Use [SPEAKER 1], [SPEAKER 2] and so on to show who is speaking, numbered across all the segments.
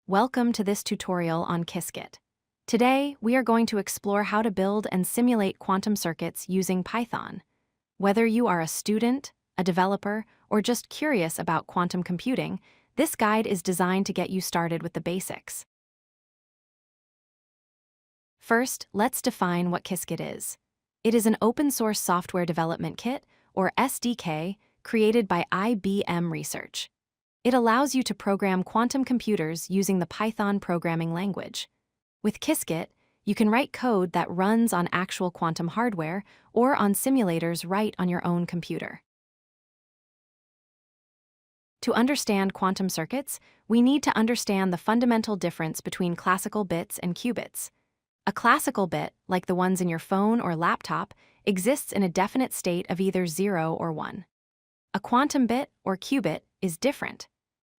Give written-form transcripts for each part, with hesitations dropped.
[SPEAKER 1] Welcome to this tutorial on Qiskit. Today, we are going to explore how to build and simulate quantum circuits using Python. Whether you are a student, a developer, or just curious about quantum computing, this guide is designed to get you started with the basics. First, let's define what Qiskit is. It is an open-source software development kit, or SDK, created by IBM Research. It allows you to program quantum computers using the Python programming language. With Qiskit, you can write code that runs on actual quantum hardware or on simulators right on your own computer. To understand quantum circuits, we need to understand the fundamental difference between classical bits and qubits. A classical bit, like the ones in your phone or laptop, exists in a definite state of either 0 or 1. A quantum bit, or qubit, is different.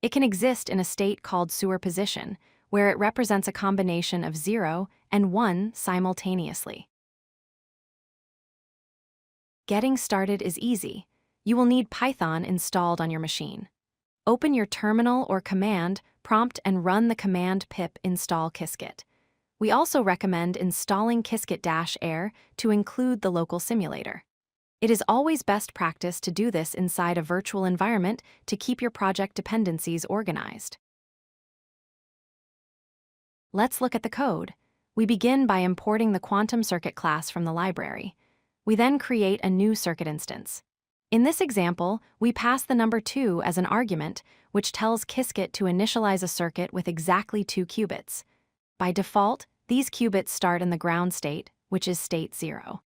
[SPEAKER 1] It can exist in a state called superposition, where it represents a combination of 0 and 1 simultaneously. Getting started is easy. You will need Python installed on your machine. Open your terminal or command prompt and run the command pip install Qiskit. We also recommend installing Qiskit Aer to include the local simulator. It is always best practice to do this inside a virtual environment to keep your project dependencies organized. Let's look at the code. We begin by importing the quantum circuit class from the library. We then create a new circuit instance. In this example, we pass the number 2 as an argument, which tells Qiskit to initialize a circuit with exactly 2 qubits. By default, these qubits start in the ground state, which is state 0.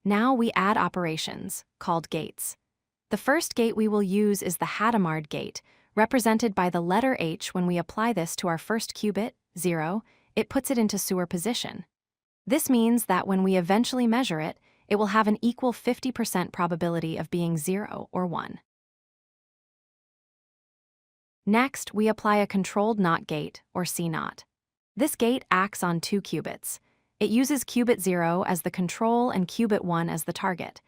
[SPEAKER 1] Now we add operations, called gates. The first gate we will use is the Hadamard Gate, represented by the letter H. When we apply this to our first qubit, 0, it puts it into superposition. This means that when we eventually measure it, it will have an equal 50% probability of being 0 or 1. Next, we apply a controlled NOT gate, or CNOT. This gate acts on 2 qubits. It uses qubit 0 as the control and qubit 1 as the target.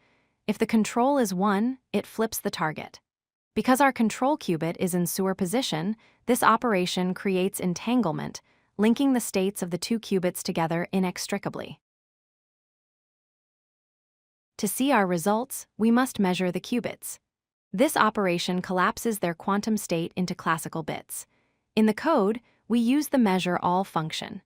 [SPEAKER 1] If the control is 1, it flips the target. Because our control qubit is in superposition, this operation creates entanglement, linking the states of the 2 qubits together inextricably. To see our results, we must measure the qubits. This operation collapses their quantum state into classical bits. In the code, we use the measure all function.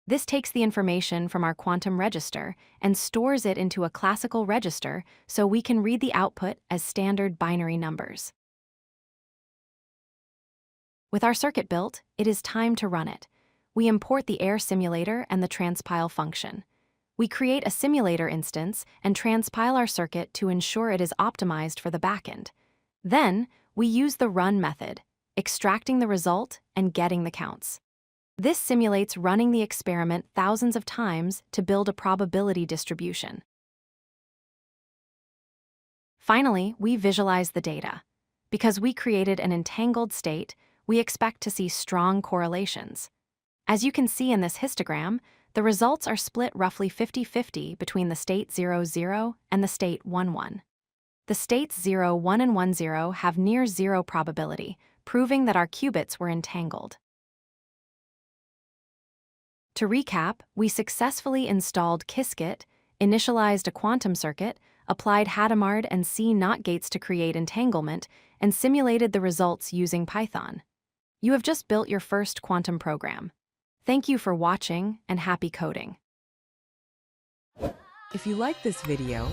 [SPEAKER 1] This takes the information from our quantum register and stores it into a classical register so we can read the output as standard binary numbers. With our circuit built, it is time to run it. We import the Aer simulator and the transpile function. We create a simulator instance and transpile our circuit to ensure it is optimized for the backend. Then, we use the run method, extracting the result and getting the counts. This simulates running the experiment thousands of times to build a probability distribution. Finally, we visualize the data. Because we created an entangled state, we expect to see strong correlations. As you can see in this histogram, the results are split roughly 50-50 between the state 0-0 and the state 1-1. The states 0-1 and 1-0 have near 0 probability, proving that our qubits were entangled. To recap, we successfully installed Qiskit, initialized a quantum circuit, applied Hadamard and CNOT gates to create entanglement, and simulated the results using Python. You have just built your first quantum program. Thank you for watching and happy coding.
[SPEAKER 2] If you like this video,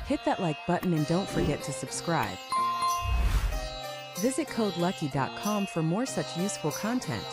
[SPEAKER 2] hit that like button and don't forget to subscribe. Visit codelucky.com for more such useful content.